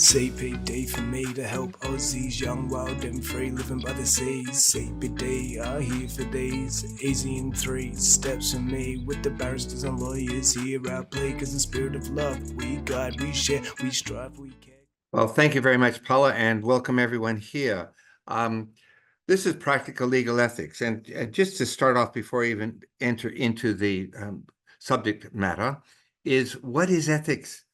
CPD for me to help Aussies, young, wild and free, living by the seas. CPD, are here for these, easy in 3 steps for me. With the barristers and lawyers here, I play, cause the spirit of love, we guide, we share, we strive, we care. Well, thank you very much, Paula, and welcome everyone here. This is Practical Legal Ethics, and just to start off before I even enter into the subject matter, is what is ethics?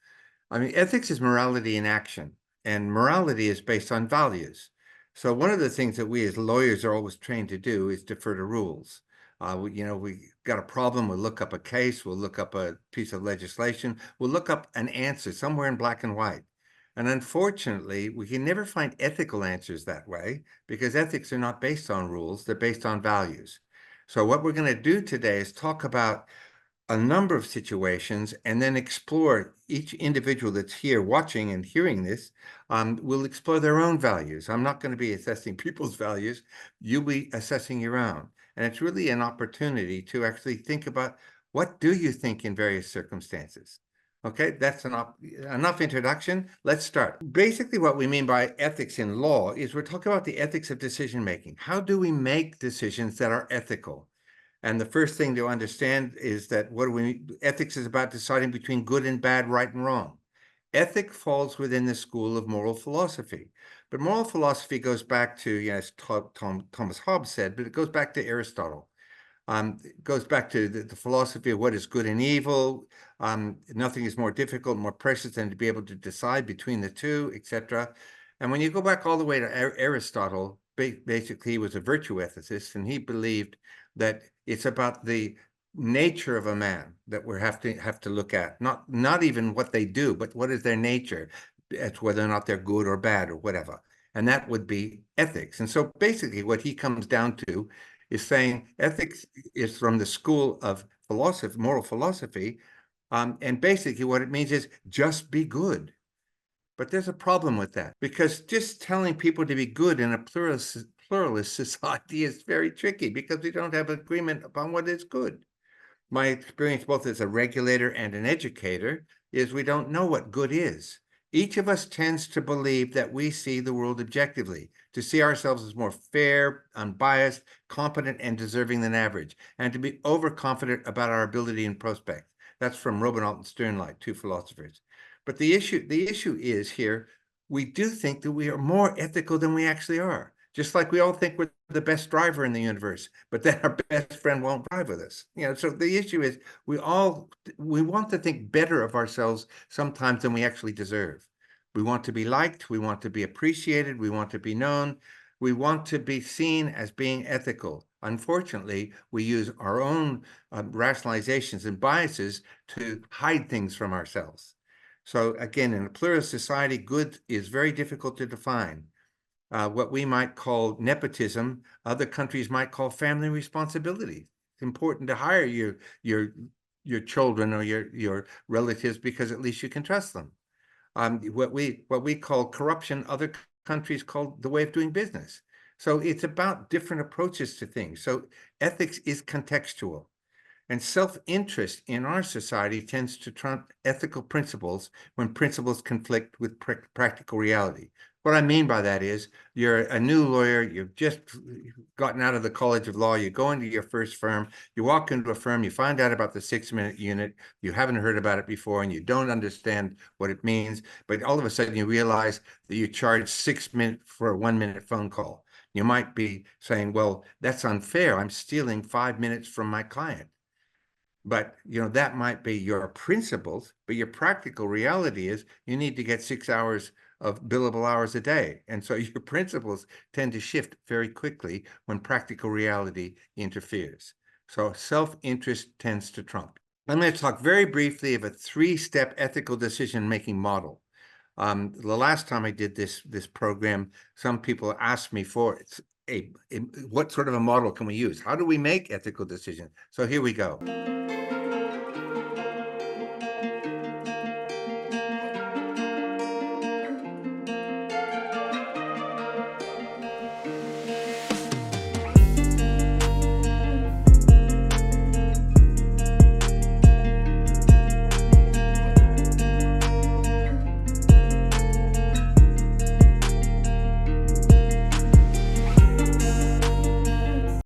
I mean, ethics is morality in action, and morality is based on values. So one of the things that we as lawyers are always trained to do is defer to rules. We got a problem, we'll look up a case, we'll look up a piece of legislation, we'll look up an answer somewhere in black and white. And unfortunately, we can never find ethical answers that way because ethics are not based on rules, they're based on values. So what we're going to do today is talk about a number of situations and then explore each individual that's here watching and hearing this will explore their own values. I'm not going to be assessing people's values. You'll be assessing your own. And it's really an opportunity to actually think about what do you think in various circumstances? Okay, that's enough introduction. Let's start. Basically, what we mean by ethics in law is we're talking about the ethics of decision making. How do we make decisions that are ethical? And the first thing to understand is that ethics is about deciding between good and bad, right and wrong. Ethic falls within the school of moral philosophy. But moral philosophy goes back to, as Thomas Hobbes said, but it goes back to Aristotle. It goes back to the philosophy of what is good and evil. Nothing is more difficult, more precious than to be able to decide between the two, etc. And when you go back all the way to Aristotle, basically he was a virtue ethicist, and he believed that it's about the nature of a man that we have to look at, not even what they do, but what is their nature, as whether or not they're good or bad or whatever. And that would be ethics. And so basically what he comes down to is saying ethics is from the school of philosophy, moral philosophy, and basically what it means is just be good. But there's a problem with that, because just telling people to be good in a pluralist society is very tricky because we don't have agreement upon what is good. My experience both as a regulator and an educator is we don't know what good is. Each of us tends to believe that we see the world objectively, to see ourselves as more fair, unbiased, competent, and deserving than average, and to be overconfident about our ability and prospect. That's from Robenalt and Sternlight, 2 philosophers. But the issue is here, we do think that we are more ethical than we actually are. Just like we all think we're the best driver in the universe, but then our best friend won't drive with us. So the issue is we want to think better of ourselves sometimes than we actually deserve. We want to be liked, we want to be appreciated, we want to be known, we want to be seen as being ethical. Unfortunately, we use our own rationalizations and biases to hide things from ourselves. So again, in a pluralist society, good is very difficult to define. What we might call nepotism, other countries might call family responsibility. It's important to hire your children or your relatives because at least you can trust them. What we call corruption, other countries call the way of doing business. So it's about different approaches to things. So ethics is contextual. And self-interest in our society tends to trump ethical principles when principles conflict with practical reality. What I mean by that is you're a new lawyer, you've just gotten out of the College of Law, you go into your first firm, you walk into a firm, you find out about the 6-minute unit, you haven't heard about it before and you don't understand what it means, but all of a sudden you realize that you charge 6 minutes for a 1-minute phone call. You might be saying, well, that's unfair, I'm stealing 5 minutes from my client. But, that might be your principles, but your practical reality is you need to get 6 hours of billable hours a day. And so your principles tend to shift very quickly when practical reality interferes. So self-interest tends to trump. I'm going to talk very briefly of a 3-step ethical decision-making model. The last time I did this program, some people asked me for what sort of a model can we use? How do we make ethical decisions? So here we go.